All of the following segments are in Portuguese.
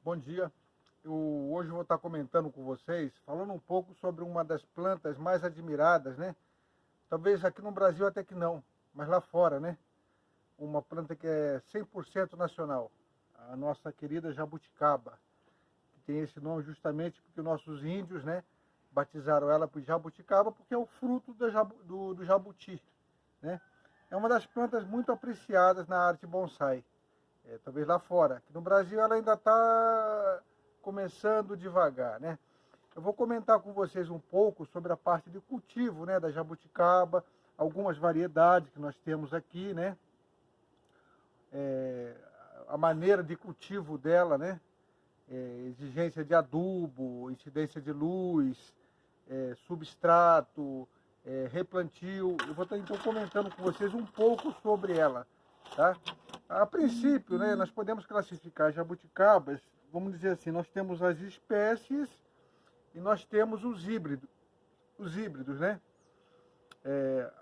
Bom dia. Hoje vou estar comentando com vocês, falando um pouco sobre uma das plantas mais admiradas, né? Talvez aqui no Brasil até que não, mas lá fora, né? Uma planta que é 100% nacional, a nossa querida jabuticaba, que tem esse nome justamente porque nossos índios, né, batizaram ela por jabuticaba porque é o fruto do jabuti, né? É uma das plantas muito apreciadas na arte bonsai. Talvez lá fora. Aqui no Brasil ela ainda está começando devagar, né? Eu vou comentar com vocês um pouco sobre a parte de cultivo, né, da jabuticaba, algumas variedades que nós temos aqui, né? É, a maneira de cultivo dela, né? Exigência de adubo, incidência de luz, substrato, replantio. Eu vou estar então comentando com vocês um pouco sobre ela, tá? A princípio, né, nós podemos classificar jabuticabas, vamos dizer assim, nós temos as espécies e nós temos os híbridos, né?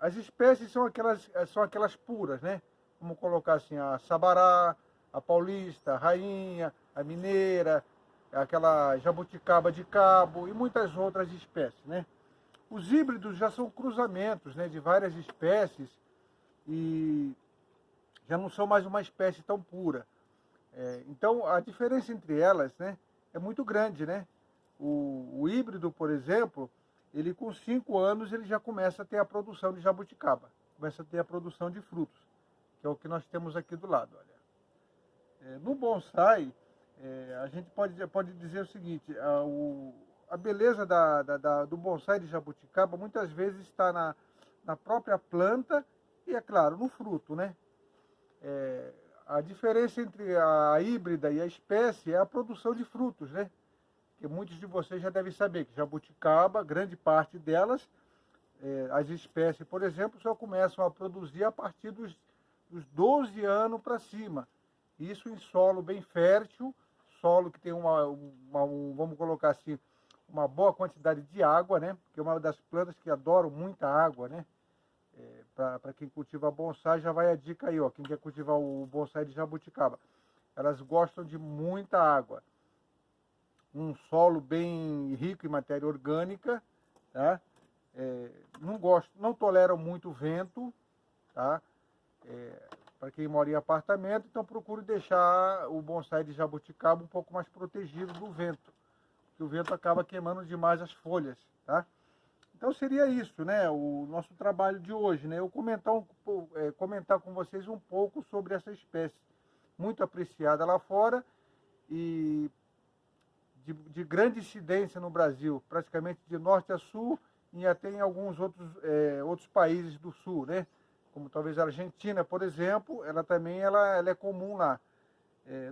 As espécies são aquelas puras, né? Vamos colocar assim, a sabará, a paulista, a rainha, a mineira, aquela jabuticaba de cabo e muitas outras espécies, né? Os híbridos já são cruzamentos, né, de várias espécies e já não são mais uma espécie tão pura. Então, a diferença entre elas, né, é muito grande, né? O híbrido, por exemplo, ele com 5 anos ele já começa a ter a produção de jabuticaba, começa a ter a produção de frutos, que é o que nós temos aqui do lado. Olha. No bonsai, a gente pode dizer o seguinte, a beleza do bonsai de jabuticaba muitas vezes está na própria planta e, é claro, no fruto, né? A diferença entre a híbrida e a espécie é a produção de frutos, né? Que muitos de vocês já devem saber que jabuticaba, grande parte delas, as espécies, por exemplo, só começam a produzir a partir dos 12 anos para cima. Isso em solo bem fértil, solo que tem vamos colocar assim, uma boa quantidade de água, né? Que é uma das plantas que adoram muita água, né? Para quem cultiva bonsai, já vai a dica aí, ó. Quem quer cultivar o bonsai de jabuticaba. Elas gostam de muita água. Um solo bem rico em matéria orgânica, tá? Não toleram muito vento, tá? Para quem mora em apartamento, então procure deixar o bonsai de jabuticaba um pouco mais protegido do vento, porque o vento acaba queimando demais as folhas, tá? Então seria isso, né? O nosso trabalho de hoje, né? Eu comentar com vocês um pouco sobre essa espécie muito apreciada lá fora e de grande incidência no Brasil, praticamente de norte a sul e até em alguns outros países do sul, né? Como talvez a Argentina, por exemplo, ela é comum lá.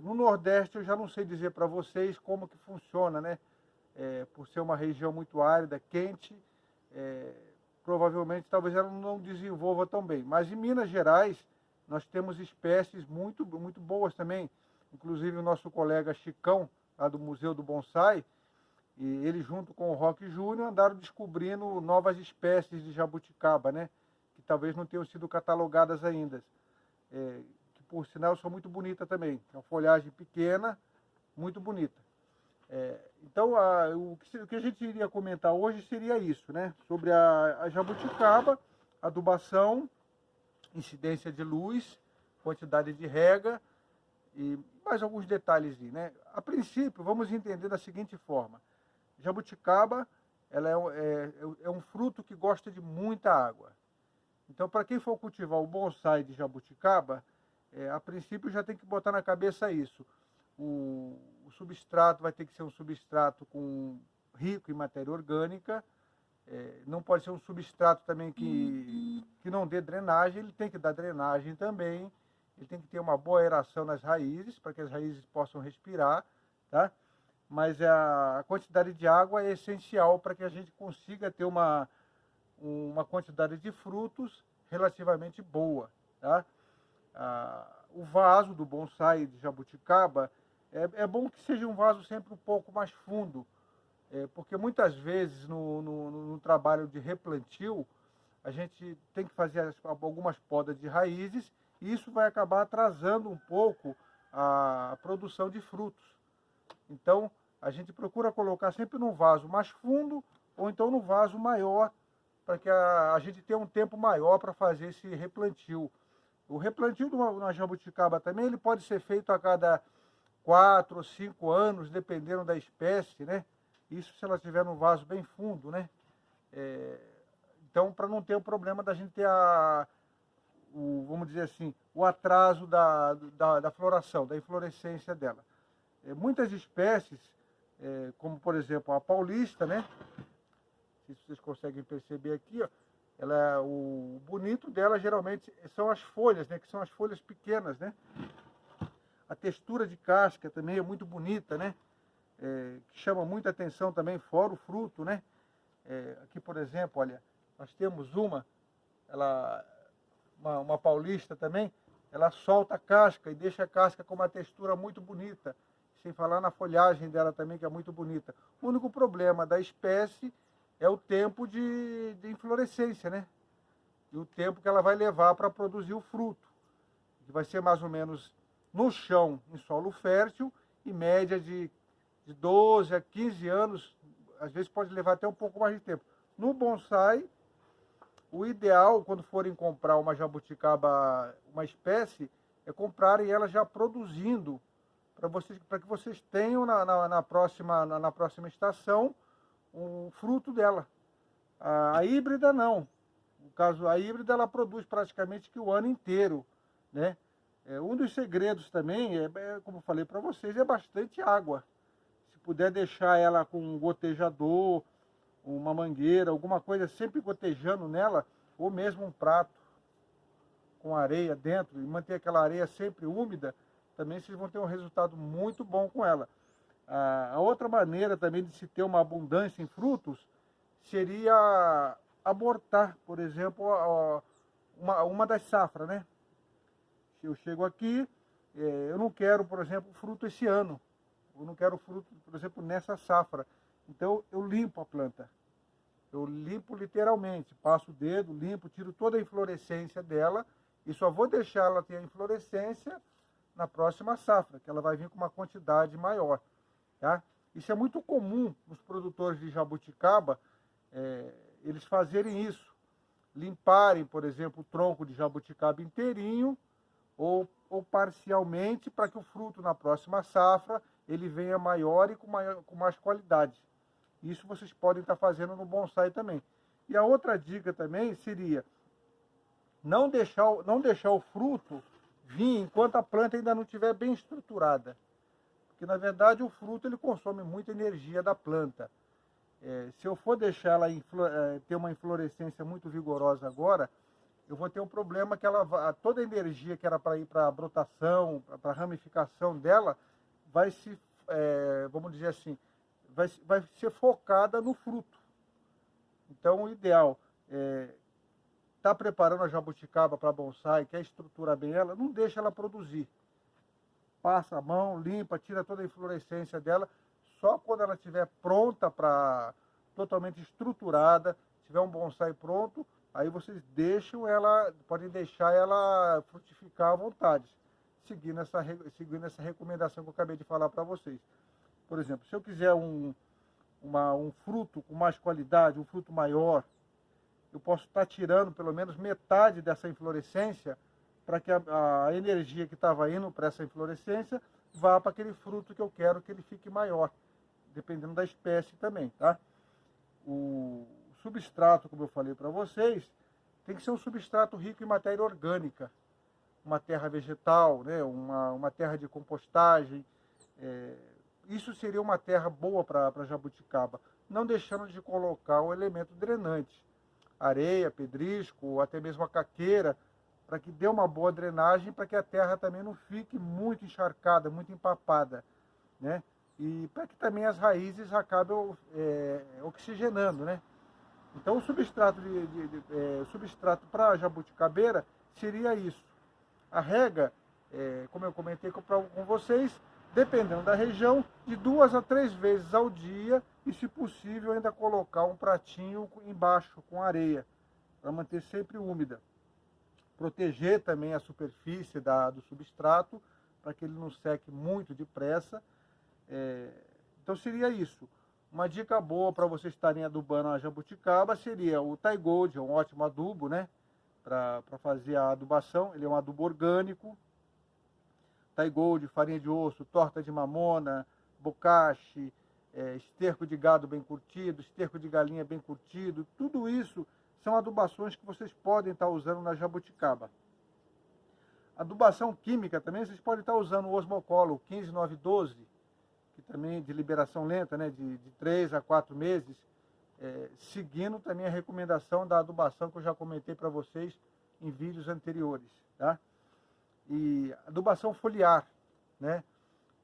No Nordeste eu já não sei dizer para vocês como que funciona, né? Por ser uma região muito árida, quente, provavelmente talvez ela não desenvolva tão bem. Mas em Minas Gerais nós temos espécies muito, muito boas também. Inclusive o nosso colega Chicão, lá do Museu do Bonsai, e ele junto com o Roque Júnior andaram descobrindo novas espécies de jabuticaba, né? Que talvez não tenham sido catalogadas ainda. Que por sinal são muito bonitas também. É uma folhagem pequena, muito bonita. Então, o que a gente iria comentar hoje seria isso, né? Sobre a jabuticaba, adubação, incidência de luz, quantidade de rega e mais alguns detalhes, né? A princípio, vamos entender da seguinte forma. Jabuticaba, ela é um fruto que gosta de muita água. Então, para quem for cultivar o bonsai de jabuticaba, a princípio já tem que botar na cabeça isso. O substrato vai ter que ser um substrato rico em matéria orgânica, não pode ser um substrato também que não dê drenagem, ele tem que dar drenagem também, ele tem que ter uma boa aeração nas raízes, para que as raízes possam respirar, tá? Mas a quantidade de água é essencial para que a gente consiga ter uma quantidade de frutos relativamente boa, tá? O vaso do bonsai de jabuticaba é bom que seja um vaso sempre um pouco mais fundo, porque muitas vezes no trabalho de replantio a gente tem que fazer algumas podas de raízes e isso vai acabar atrasando um pouco a produção de frutos. Então, a gente procura colocar sempre num vaso mais fundo ou então no vaso maior, para que a gente tenha um tempo maior para fazer esse replantio. O replantio de uma jabuticaba também ele pode ser feito a cada 4 ou 5 anos, dependendo da espécie, né? Isso se ela estiver num vaso bem fundo, né? Então, para não ter o problema da gente ter vamos dizer assim, o atraso da floração, da inflorescência dela. Muitas espécies, como por exemplo a paulista, né? Se vocês conseguem perceber aqui, ó, o bonito dela geralmente são as folhas, né? Que são as folhas pequenas, né? A textura de casca também é muito bonita, né? Que chama muita atenção também, fora o fruto, né? Aqui, por exemplo, olha, nós temos uma paulista também, ela solta a casca e deixa a casca com uma textura muito bonita, sem falar na folhagem dela também, que é muito bonita. O único problema da espécie é o tempo de inflorescência, né? E o tempo que ela vai levar para produzir o fruto, que vai ser mais ou menos no chão, em solo fértil, em média de 12 a 15 anos, às vezes pode levar até um pouco mais de tempo. No bonsai, o ideal, quando forem comprar uma jabuticaba, uma espécie, é comprarem ela já produzindo, para que vocês tenham na próxima estação um fruto dela. A híbrida não. No caso, a híbrida ela produz praticamente que o ano inteiro, né? Um dos segredos também, como eu falei para vocês, é bastante água. Se puder deixar ela com um gotejador, uma mangueira, alguma coisa sempre gotejando nela, ou mesmo um prato com areia dentro, e manter aquela areia sempre úmida, também vocês vão ter um resultado muito bom com ela. A outra maneira também de se ter uma abundância em frutos seria abortar, por exemplo, uma das safras, né? Se eu chego aqui, eu não quero, por exemplo, fruto esse ano. Eu não quero fruto, por exemplo, nessa safra. Então, eu limpo a planta. Eu limpo literalmente, passo o dedo, limpo, tiro toda a inflorescência dela e só vou deixar ela ter a inflorescência na próxima safra, que ela vai vir com uma quantidade maior. Tá? Isso é muito comum nos produtores de jabuticaba, eles fazerem isso. Limparem, por exemplo, o tronco de jabuticaba inteirinho ou parcialmente para que o fruto na próxima safra ele venha maior e com mais qualidade. Isso vocês podem estar fazendo no bonsai também. E a outra dica também seria não deixar o fruto vir enquanto a planta ainda não estiver bem estruturada. Porque, na verdade, o fruto ele consome muita energia da planta. Se eu for deixar ela ter uma inflorescência muito vigorosa agora, eu vou ter um problema que toda a energia que era para ir para a brotação, para a ramificação dela, vai se, vamos dizer assim, vai ser focada no fruto. Então, o ideal tá preparando a jabuticaba para bonsai, quer estruturar bem ela, não deixa ela produzir. Passa a mão, limpa, tira toda a inflorescência dela, só quando ela estiver pronta totalmente estruturada, tiver um bonsai pronto, aí vocês podem deixar ela frutificar à vontade, seguindo essa recomendação que eu acabei de falar para vocês. Por exemplo, se eu quiser um fruto com mais qualidade, um fruto maior, eu posso estar tirando pelo menos metade dessa inflorescência para que a energia que estava indo para essa inflorescência vá para aquele fruto que eu quero que ele fique maior, dependendo da espécie também, tá? O substrato, como eu falei para vocês, tem que ser um substrato rico em matéria orgânica, uma terra vegetal, né? uma terra de compostagem. Isso seria uma terra boa para jabuticaba, não deixando de colocar o elemento drenante, areia, pedrisco, ou até mesmo a caqueira, para que dê uma boa drenagem, para que a terra também não fique muito encharcada, muito empapada, né? E para que também as raízes acabem oxigenando, né? Então o substrato substrato para jabuticabeira seria isso. A rega, como eu comentei com vocês, dependendo da região, de 2 a 3 vezes ao dia e, se possível, ainda colocar um pratinho embaixo com areia, para manter sempre úmida. Proteger também a superfície do substrato, para que ele não seque muito depressa. Então seria isso. Uma dica boa para vocês estarem adubando a jabuticaba seria o Thai Gold, é um ótimo adubo, né? Para fazer a adubação. Ele é um adubo orgânico. Thai Gold, farinha de osso, torta de mamona, bocashi, esterco de gado bem curtido, esterco de galinha bem curtido. Tudo isso são adubações que vocês podem estar usando na jabuticaba. Adubação química também, vocês podem estar usando o Osmocolo 15912, que também de liberação lenta, né, de 3 a 4 meses, seguindo também a recomendação da adubação que eu já comentei para vocês em vídeos anteriores, tá? E adubação foliar, né?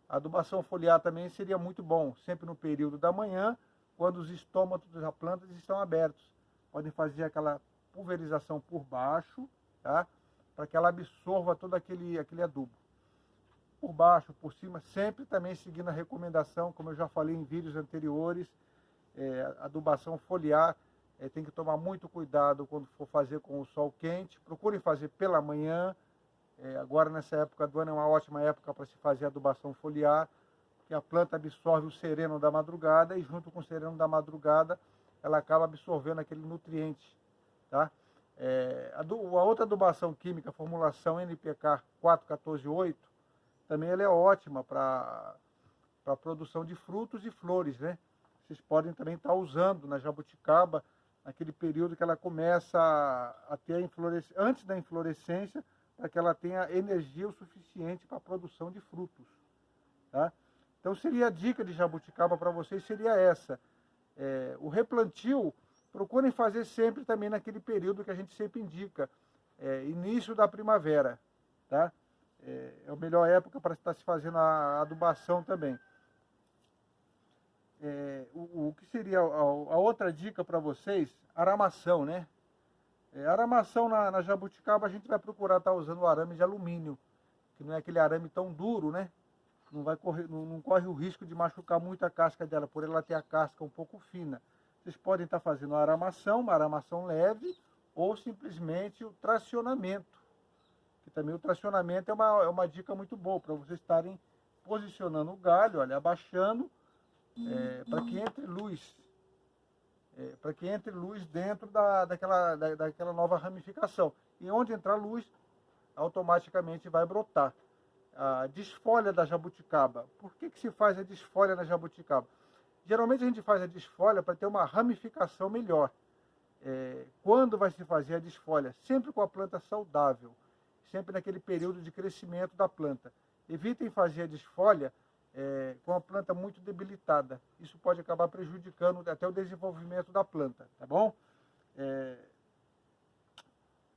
A adubação foliar também seria muito bom, sempre no período da manhã, quando os estômatos das plantas estão abertos. Podem fazer aquela pulverização por baixo, tá? Para que ela absorva todo aquele adubo. Por baixo, por cima, sempre também seguindo a recomendação, como eu já falei em vídeos anteriores, adubação foliar, tem que tomar muito cuidado quando for fazer com o sol quente. Procurem fazer pela manhã. Agora, nessa época do ano, é uma ótima época para se fazer adubação foliar, porque a planta absorve o sereno da madrugada e junto com o sereno da madrugada, ela acaba absorvendo aquele nutriente, tá? A outra adubação química, formulação NPK 4148, também ela é ótima para a produção de frutos e flores, né? Vocês podem também estar usando na jabuticaba, naquele período que ela começa a ter antes da inflorescência, para que ela tenha energia o suficiente para a produção de frutos, tá? Então seria a dica de jabuticaba para vocês, seria essa. O replantio, procurem fazer sempre também naquele período que a gente sempre indica, início da primavera, tá? É a melhor época para estar se fazendo a adubação também. O que seria a outra dica para vocês? Aramação, né? Aramação na jabuticaba, a gente vai procurar estar usando o arame de alumínio, que não é aquele arame tão duro, né? Não corre o risco de machucar muito a casca dela, por ela ter a casca um pouco fina. Vocês podem estar fazendo uma aramação leve, ou simplesmente o tracionamento. Que também o tracionamento é uma dica muito boa, para vocês estarem posicionando o galho, olha, abaixando, para que entre luz. Para que entre luz dentro daquela nova ramificação. E onde entrar luz, automaticamente vai brotar. A desfolha da jabuticaba. Por que se faz a desfolha na jabuticaba? Geralmente a gente faz a desfolha para ter uma ramificação melhor. Quando vai se fazer a desfolha? Sempre com a planta saudável. Sempre naquele período de crescimento da planta. Evitem fazer a desfolha com a planta muito debilitada. Isso pode acabar prejudicando até o desenvolvimento da planta, tá bom?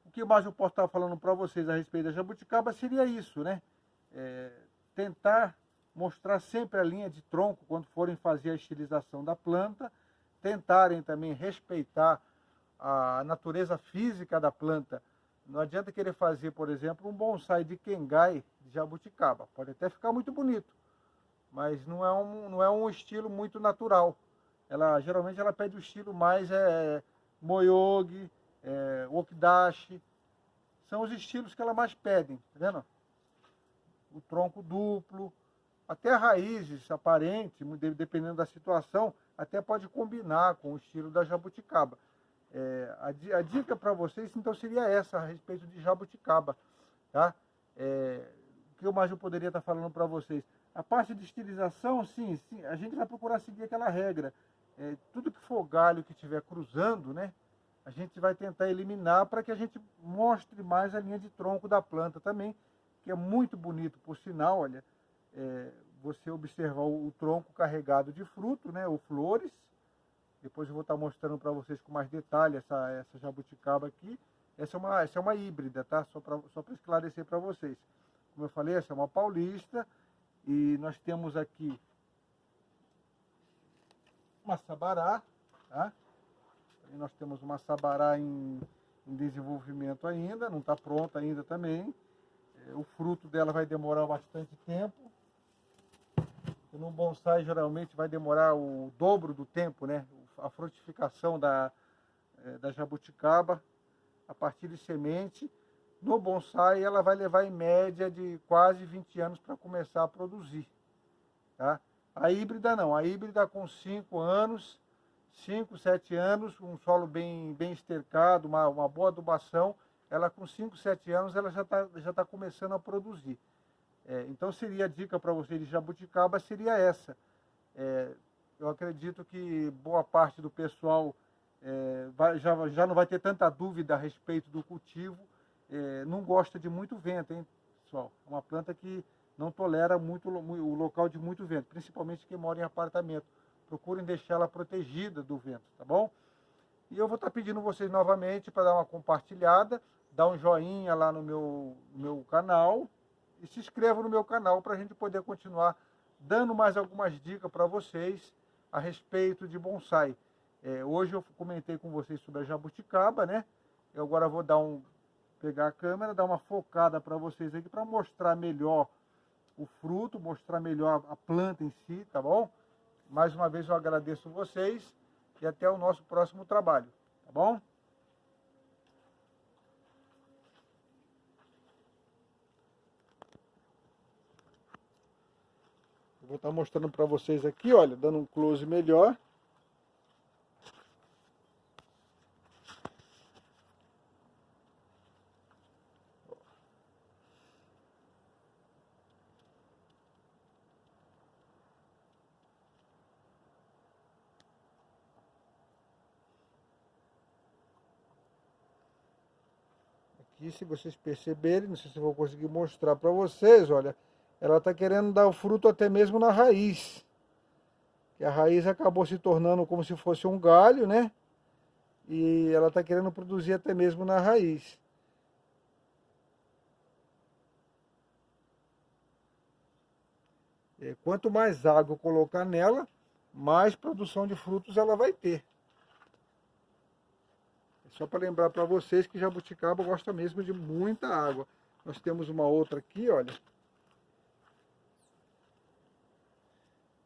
O que mais eu posso estar falando para vocês a respeito da jabuticaba seria isso, né? Tentar mostrar sempre a linha de tronco quando forem fazer a estilização da planta, tentarem também respeitar a natureza física da planta. Não adianta querer fazer, por exemplo, um bonsai de Kengai de jabuticaba. Pode até ficar muito bonito, mas não é um estilo muito natural. Geralmente ela pede o estilo mais Moyogi, Okidashi. São os estilos que ela mais pedem, tá vendo? O tronco duplo, até raízes aparentes, dependendo da situação, até pode combinar com o estilo da jabuticaba. A dica para vocês, então, seria essa, a respeito de jabuticaba, tá? O que mais eu poderia estar falando para vocês? A parte de estilização, sim, a gente vai procurar seguir aquela regra. Tudo que for galho que estiver cruzando, né, a gente vai tentar eliminar para que a gente mostre mais a linha de tronco da planta também, que é muito bonito, por sinal, olha, você observar o tronco carregado de fruto, né, ou flores. Depois eu vou estar mostrando para vocês com mais detalhe essa jabuticaba aqui. Essa é uma híbrida, tá? Só para esclarecer para vocês. Como eu falei, essa é uma paulista. E nós temos aqui uma sabará, tá? E nós temos uma sabará em desenvolvimento ainda, não está pronta ainda também. O fruto dela vai demorar bastante tempo. E no bonsai geralmente vai demorar o dobro do tempo, né? A frutificação da jabuticaba a partir de semente. No bonsai ela vai levar em média de quase 20 anos para começar a produzir, tá? A híbrida não, a híbrida com 5 anos, 5, 7 anos, um solo bem estercado, uma boa adubação, ela com 5, 7 anos ela já tá começando a produzir. Então seria a dica para você de jabuticaba, seria essa. Eu acredito que boa parte do pessoal já não vai ter tanta dúvida a respeito do cultivo. Não gosta de muito vento, hein, pessoal? É uma planta que não tolera muito o local de muito vento, principalmente quem mora em apartamento. Procurem deixá-la protegida do vento, tá bom? E eu vou estar pedindo vocês novamente para dar uma compartilhada, dar um joinha lá no meu canal e se inscreva no meu canal para a gente poder continuar dando mais algumas dicas para vocês a respeito de bonsai. Hoje eu comentei com vocês sobre a jabuticaba, né? Eu agora vou pegar a câmera, dar uma focada para vocês aqui para mostrar melhor o fruto, mostrar melhor a planta em si, tá bom? Mais uma vez eu agradeço vocês e até o nosso próximo trabalho, tá bom? Eu vou estar mostrando para vocês aqui, olha, dando um close melhor. Aqui, se vocês perceberem, não sei se eu vou conseguir mostrar para vocês, olha, ela está querendo dar o fruto até mesmo na raiz. E a raiz acabou se tornando como se fosse um galho, né? E ela está querendo produzir até mesmo na raiz. Quanto mais água eu colocar nela, mais produção de frutos ela vai ter. Só para lembrar para vocês que jabuticaba gosta mesmo de muita água. Nós temos uma outra aqui, olha.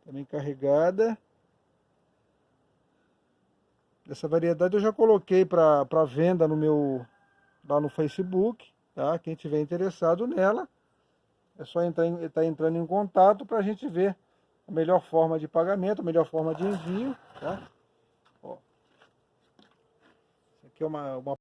Também carregada. Essa variedade eu já coloquei para venda lá no Facebook, tá? Quem tiver interessado nela, é só estar entrando em contato para a gente ver a melhor forma de pagamento, a melhor forma de envio, tá? Ó. Isso aqui é uma